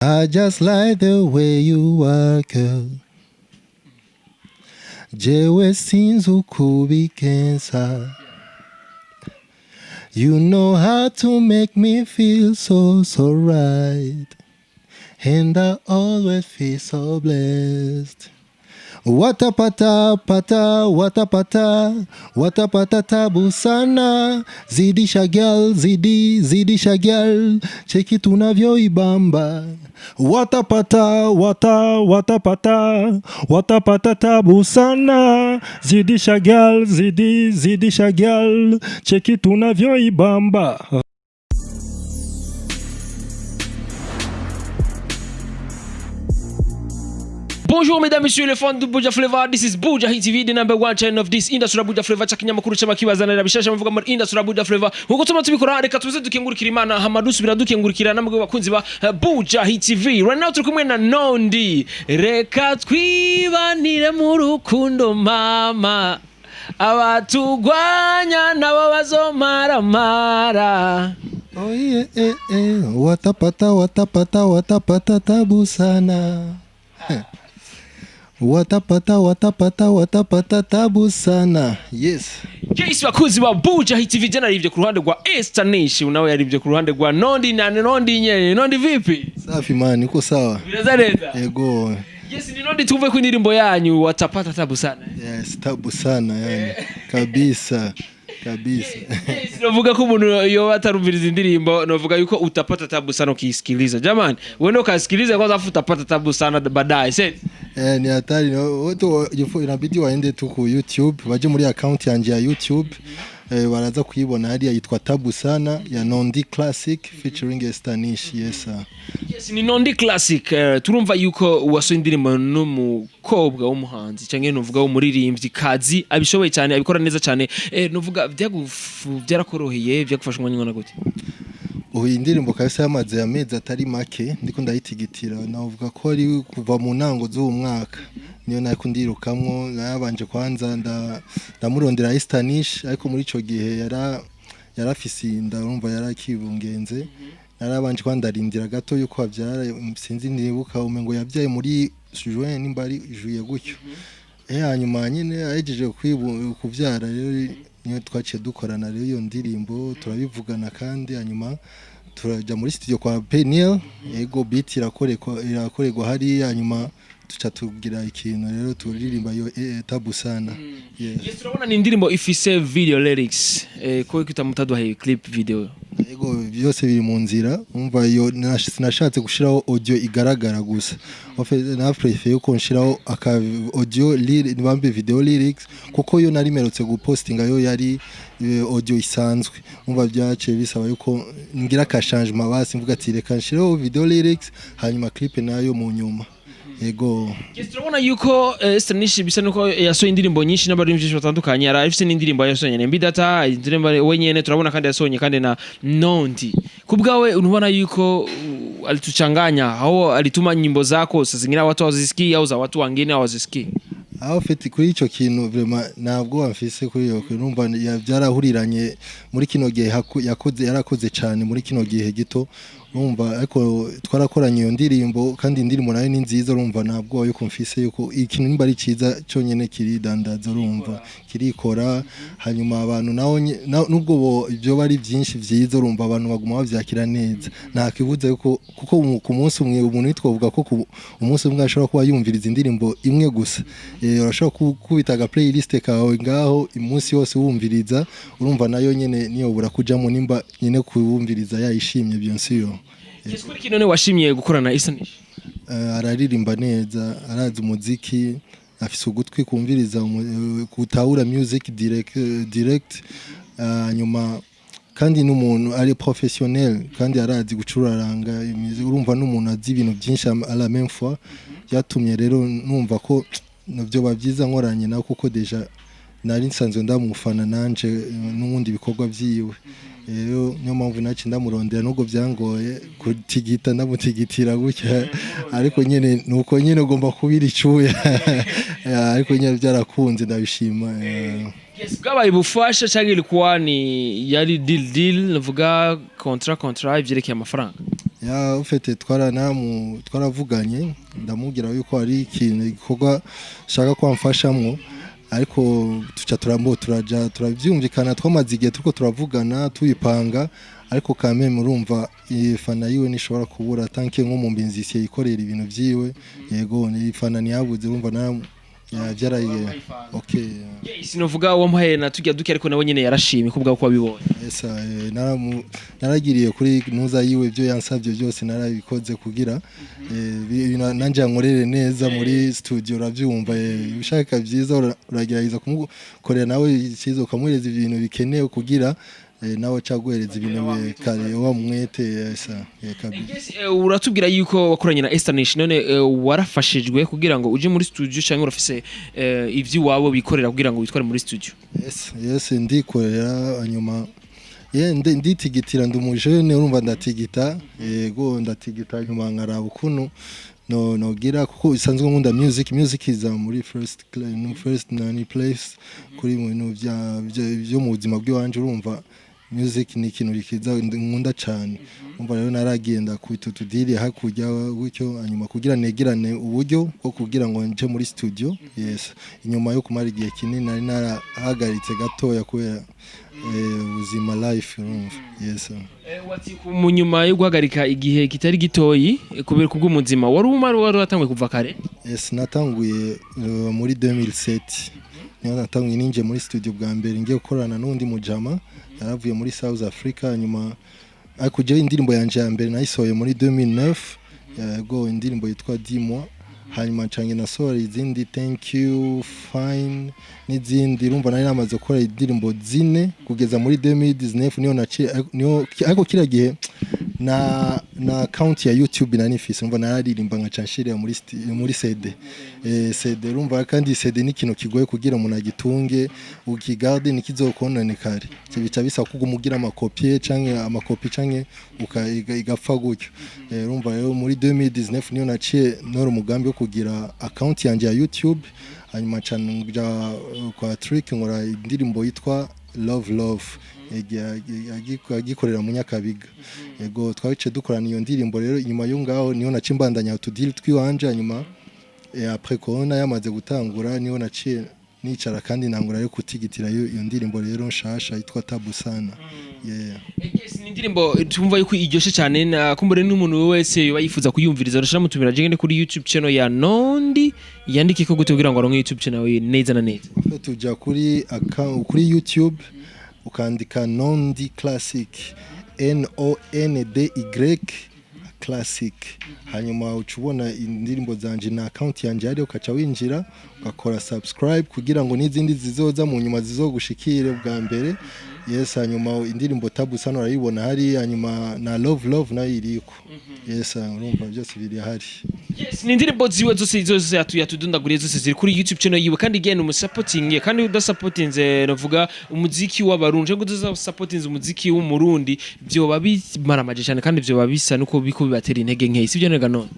I just like the way you are, girl. Jewe sinzi uko ubigenza. You know how to make me feel so right. And I always feel so blessed. Watapata pata, watapata tabu sana. Zidisha girl, zidisha girl. Cheki tunavyoibamba. Watapata tabu sana. Zidisha girl, zidisha girl. Cheki tunavyoibamba. Bonjour mesdames, messieurs les fans de Buja Flavor. This is Buja Hit TV, the number one channel of this industry. Buja Flavor chakinyamakuru cy'amakibazanira bishasha muvuga muri industry Buja Flavor. Nkuko tuma tubikora reka tuze dukengurikira Imana Hamadu subira dukengurikira namwe bakunzi ba Buja Hit TV. Right now turi kumwe na Nondi. Reka twibanire mu rukundo mama. Abatugwanya nabo bazomaramara. Oh yeah, watapata tabu sana. Watapata tabu sana. Yes. Yes, bakuzi ba Buja Hit TV jana yarivye ku ruhande rwa Estanish, unawe yarivye ku ruhande rwa Nondi na Nondi nyene. Nondi vipi? Safi man, niko sawa. Bireza neza. Yego. Yes, ni Nondi tuvuye ku indirimbo yanyu watapata tabu sana. Yes, tabu sana yani. Kabisa. Yes, novuga ko umuntu yo atarumviriza indirimbo novuga yuko utapata tabu sana ukisikiliza. Jamani, wewe ndo kasikiliza kwanza afu utapata tabu sana baadaye. Ni hatari wote inabidi waende tu ku YouTube, baje muri account yanje ya YouTube. Baraza kuyibona hadi yitwa Tabu Sana ya Nondi Classic featuring Estanish. Yes. Yes, ni Nondi Classic. Turumva yuko waso indirimbo n'umukobwa w'umuhanzi cyangwa novuga w'umuririmbyi kazi abishoboye cyane abikora neza cyane. Novuga byarakoroheye byagufasha umwanya ngona gute? Indirimbo kabisa yamaze amezi atari make ndiko ndayitigitira, navuga ko ari kuva mu ntango z'uwo mwaka niyo nakundirukamwo. Nabanje kwanza ndamurondera Estanish, ariko muri ico gihe yarafise inda, urumva yarakibungenze. Narabanje kwandarindira gato yuko avyara, sinzi nibuka umengo yavyaye muri juin nimbari juye gutyo. Hanyuma nyine ahejeje kuvyara rero niyo twaciye dukorana rero iyo ndirimbo turabivugana, kandi hanyuma turaja muri studio kwa Peniel. Ego beat irakorerwa hari, hanyuma tuca tugira ikintu rero turirimba yo Tabu Sana. Yes, turabona ni indirimbo ifise video lyrics. Ko kitamutaduhaye clip video. Ego byose biri mu nzira, umva yo nashatse gushiraho audio igaragara gusa. Na prefer yuko nshiraho aka audio nibambe video lyrics, kuko yo narimerutse gupostinga yo yari audio isanzwe. Umva byace bisaba yuko ngira ka changement basi mvuga ati reka nshiraho video lyrics hanyuma clip nayo mu nyuma. Ego. Yes, turabona yuko Estanish bisa nuko yasohoye indirimbo nyinshi n'abaririmbyi batandukanye. Yarafise n'indirimbo yasohoye na Mbidata, indirimbo wenyene turabona kandi yasohoye kandi na Nondi. Kubgawe unubona yuko alituchanganya au alituma nyimbo zako zingine watu wazisikie au za watu wengine hawazisikie? Feti kuri ico kintu vraiment ntabwo wamfise kuri yo, numva byarahuriranye muri kino gihe yarakoze cyane muri kino gihe gito. Urumva ariko twarakoranye iyo ndirimbo, kandi indirimbo nayo ni nziza. Urumva ntabwo yuko mfise yuko ikintu nimba ari ciza cyonyene kiri dandaza, urumva kirikora. Hanyuma abantu nubwo ibyo bari byinshi byiza, urumva abantu baguma bavyakira neza. Nta kibuza yuko kuko ku munsi umwe umuntu yitwovuga ko umunsi umwe ashobora kuba yumviriza indirimbo imwe gusa. Urashobora kubita playlist kawe ngaho umunsi wose wumviriza, urumva nayo nyene niyo bura kujamo nimba nyene kuwumviriza yayishimye byonsiyo. Yes, kuri kinone washimiye gukorana Estanish? Araririmba neza, arazi umuziki, afise ugutwi kumviriza kutahura music direct. Nyuma kandi n'umuntu ari professionnel, kandi arazi gucuraranga imizi. Urumva n'umuntu azi ibintu byinshi à la même fois. Yatumye rero numva ko nabyo babyiza nkoranye na, kuko deja nari nsanzwe ndamufana nanje n'ubundi bikorwa byiwe. Rero niyo mpamvu naci ndamurondera, nubwo byangoye kutigita ndamutigitira gutya, ariko nyene nuko nyene ugomba kubira icuya. Ariko nyene byarakunze, ndabishima. Yes, bwabaye bufasha cyangwa ilikuwa ni yari deal navuga contract ivyerekeye amafaranga? ya ufite twaravuganye ndamubwira yuko hari ikintu gikorwa shaka ko amfashamwo ariko tuca turabyumvikana twamaze igihe turiko turavugana tuyipanga ariko kame murumva ifana yiwe nishobora kubura tanke nko mu mbinzisi yikorera ibintu byiwe yego ni ifana niyabuze urumva na byaraye okay sinovuga wamuhaye na tujya duke ariko nawe nyene yarashimye kubwa ko wabibonye esa naragiriye kuri nuza yiwe byo yansabye byose narabikoze kugira nanje nkorere neza muri studio uravyumva ushaka byiza uragerageza kumukorera nawe ikizo ukamwereza ibintu bikenewe kugira nawe caguhereza ibintu kare wa mwete esa kabisa uratubwira yuko wakoranye na Estanish none warafashijwe kugira ngo uje muri studio cyangwa urafise ivyi wabo bikorera kugira ngo witware muri studio yes ndikorera hanyuma nditigitira ndumujene urumva ndatigita yego ndatigita nyuma nkaraba ukuntu nogira kuko isanzwe nkunda music iza muri first place kuri mu byo mu buzima bw'iwanje urumva music ni ikintu rikiza nkunda cyane umva rero naragenda kubitutudiri hakujya gutyo hanyuma kugira negerane uburyo bwo kugira ngo nje muri studio yes inyuma yo kumara igihe kinini nari narahagaritse gatoya kubera ubuzima life urumva yes wati mu nyuma yo guhagarika igihe kitari gitoyi kubera kubw'umuzima wari watanguye kuva kare yes natanguye muri 2007 niyo natanguye ninje muri studio bwa mbere ngiye gukorana n'undi mujama yaravuye muri South Africa nyuma akujya indirimbo yanje ya mbere nayisohoye muri 2009 yego indirimbo yitwa Dis-moi hanyuma cange nasohora izindi thank you fine n'izindi urumva nari namaze gukora indirimbo zine kugeza muri 2019 niyo ariko kira gihe na account ya YouTube na nifise umva nararirimba nka canshire muri CD urumva kandi CD ni kintu kigoye kugira umuntu agitunge ukigarde nikizokononekare bica bisa kugumugira amakopi canke igapfa gutyo urumva rero muri 2019 niyo naciye noro umugambi wo kugira account yanje ya YouTube hanyuma canja kwa Trick nkora indirimbo yitwa Love agikorera mu Nyakabiga yego twabice dukorana iyo ndirimbo rero inyuma yo ngaho niyo naciye mbandanya utudili twiwanje hanyuma après corona yamaze gutangura niyo naciye nicara kandi nangura yo kutigitira iyo ndirimbo rero nshasha yitwa Tabu Sana yes ni indirimbo tumva yuko iryoshe cyane nakumbure n'umuntu wese yoba yifuza kuyumviriza urashira mutumira jengene kuri YouTube channel ya Nondi yandike ko gutugira ngo aronke YouTube channel neza na neza tuja kuri YouTube ukandika Nondi Classic NONDY Classic hanyuma ucubona indirimbo zanje na account yanje ari ukaca winjira ugakora subscribe kugira ngo n'izindi zizoza mu nyuma zizogushikire bwa mbere yes hanyuma indirimbo Tabu Sana urayibona hari hanyuma na Love nayo iriko yes urumva byose biri hari yes ni indirimbo ziwe zose yatudundaguriye zose ziri kuri YouTube channel yiwe kandi again umusupporting kandi udasupportinze navuga umuziki w'abarunje ngo udasupportinze umuziki w'umurundi byo babimaramaje cyane kandi byo babisa nuko biko bibatera intege nke sibyo nega none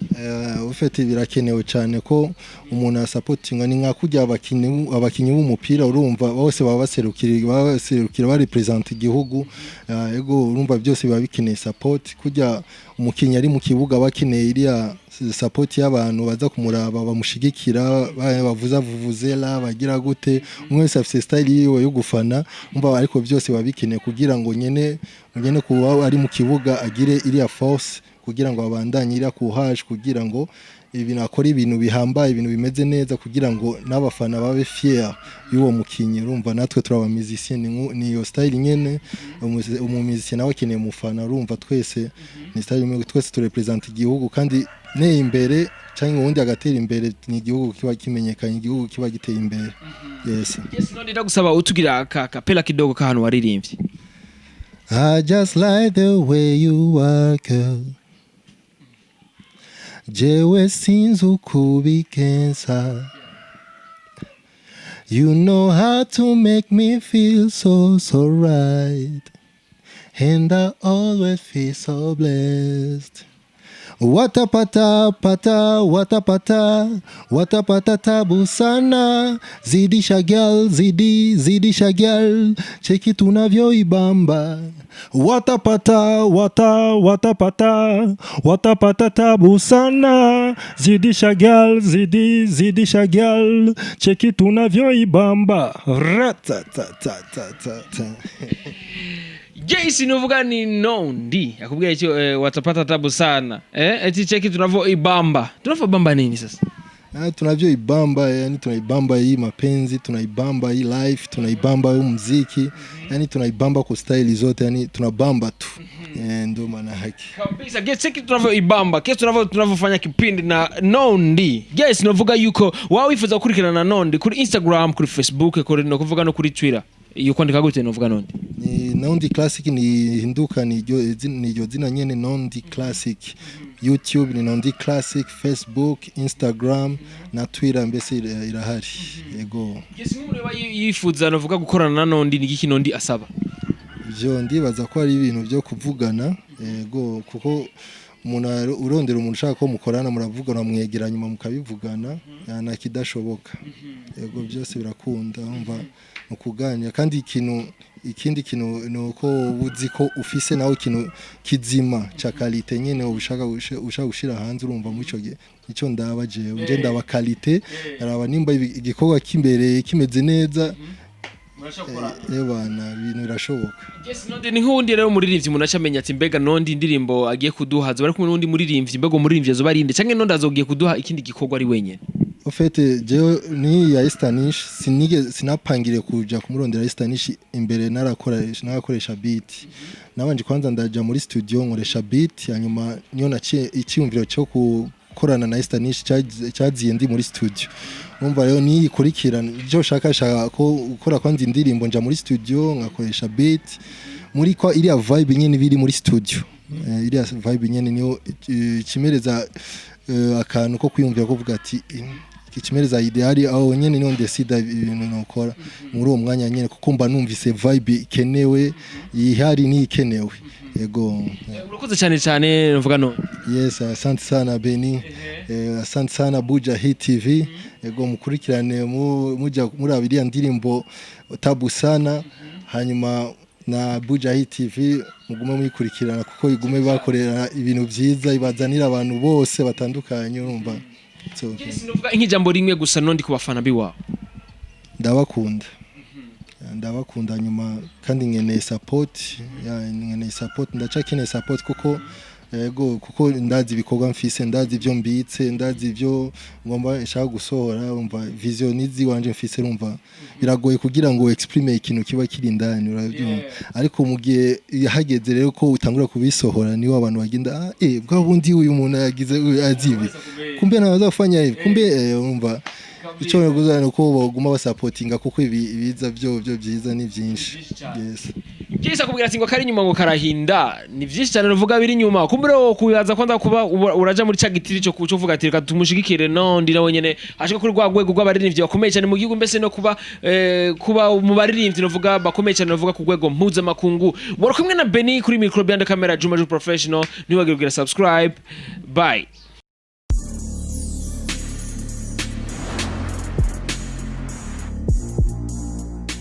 ufite birakenewe cyane ko umuntu asupportinga ni nka kujya abakinyi b'umupira urumva bose baba baserukira bari represent igihugu yego urumva byose biba bikeneye support kujya umukinyi ari mu kibuga bakeneye iriya support y'abantu baza kumuraba bamushigikira bavuze la bagira gute umwe wese afite style yiwe yo gufana umva ariko byose biba bikeneye kugira ngo nyene kuba ari mu kibuga agire iriya force kugira ngo abandanye iriya courage kugira ngo ibintu akora ibintu bihambaye ibintu bimeze neza kugira ngo n'abafana babe fier y'uwo mukinyi urumva natwe turaba musicien ni yo style nyene umumuzicien nawe akeneye umufana urumva twese ni style imwe twese turepresent igihugu kandi ne imbere cyangwa ubundi agatera imbere ni igihugu kiba kimenyekanye igihugu kiba giteye imbere yes none ndagusaba utugira kapela kidogo ka hano waririmbye I just like the way you work jewe sinzi ukubigenza you know how to make me feel so right and I always feel so blessed watapata tabu sana, zidisha girl, zidisha girl, cheki tunavyoibamba. Watapata tabu sana, zidisha girl, zidisha girl, cheki tunavyoibamba. Jason uvuga ni Nondi akubwira icyo watapata tabu sana eti cheki tunavyoibamba nini sasa? Tunavyoibamba, yani tunaibamba hii mapenzi, tunaibamba hii life, tunaibamba huu muziki, yani tunaibamba kwa style zote, yani tunabamba tu. Ndio maana haki kabisa. Cheki tunavyoibamba, tunavyofanya kipindi na Nondi. Guys, novuga yuko wawe wifuza gukurikirana na Nondi kuri Instagram, kuri Facebook, kuri no kuvuga no kuri Twitter. Iyo kwandika gute novuga Nondi? Ni Nondi Classic, ni hinduka ni ryo zina nyene Nondi Classic. YouTube ni Nondi Classic, Facebook, Instagram na Twitter mbese irahari. Yego. Yes, mumwe yifuza novuga gukorana na Nondi, ni iki Nondi asaba? Byo ndibaza ko ari ibintu byo kuvugana, yego, kuko umuntu urondera umuntu ushaka ko mukorana, muravugana, mwegeranya nyuma mukabivugana, yana kidashoboka. Yego, byose birakunda umva ukuganira, kandi ikindi kintu nuko ubuzi ko ufise nawe ikintu kizima cha quality nyene ushaka gushira hanze, urumva mu ico icyo ndaba jewe nje ndaba quality, araba nimba igikorwa kimbere kimeze neza. Bana ibintu birashoboka. Yes, Nondi ni nkundi rero muririmbyi umuntu acamenya ati mbega Nondi indirimbo agiye kuduha zo bari kumwe n'undi muririmbyi, mbega muririmbyi azo barinde canke Nondi azogiye kuduha ikindi gikorwa ari wenyene? Ofete je ni ya Estanish sinapangire kuja kumurondera Estanish imbere narakoresha beat. Nabanje kwanza ndaja muri studio nkoresha beat, hanyuma niyo naciye icyumviro cyo gukorana na Estanish cyaziye ndi muri studio. Umva rero ni ikurikirana byo shaka ko ukora kwanza indirimbo nja muri studio ngakoresha beat muri kwa iriya vibe nyene biri muri studio. Iriya vibe nyene niyo kimereza akantu ko kwiyumvira ko vuga ati kimereza ideali aho nyene niyo ndesida ibintu nokora muri uwo mwanya nyene, kuko mba numvise vibe ikenewe ihari ni ikenewe. Yego, urakoze cyane mvuga no. Yes, asante sana Beni, asante sana Buja Hit TV. Yego, mukurikirane muja muri abiriya ndirimbo tabu sana, hanyuma na Buja Hit TV mugume muyikurikirana kuko igume bakorera ibintu byiza, ibazanira abantu bose batandukanye, urumva. Yes, novuga nk'ijambo rimwe gusa Nondi ku bafana biwawe. Ndabakunda nyuma kandi nkeneye support, ndacakeneye support kuko yego, kuko ndazi ibikorwa mfise, ndazi ibyo mbitse, ndazi ibyo ngomba nshaka gusohora, umva vision nizi wanje mfise, urumva biragoye kugira ngo exprime ikintu kiba kiri ndani, urabyumva. Ariko mu gihe yahageze rero ko utangura kubisohora, niho abantu bagenda bwa bundi uyu muntu yagize azibi, kumbe nazafanya hivi, kumbe umva icyo baguzana uko baguma basupportinga, kuko ibiza byo byiza ni byinshi. Yes. Kisa kubwira ati ngo kari nyuma ngo karahinda ni byinshi cyane ruvuga biri nyuma, kumbere wo kuyaza kwanda kuba uraja muri cagitiri cyo kuvuga ati reka tumushigikire Nondi nawe nyene ashaka kuri rwagwego rw'abaririmbyi bakomeye cyane mu gihugu, mbese no kuba mu baririmbyi novuga bakomeye cyane novuga ku rwego mpuzamakungu. Wari kumwe na Beni kuri micro behind the camera, Juma Professional. Niwagirira subscribe. Bye.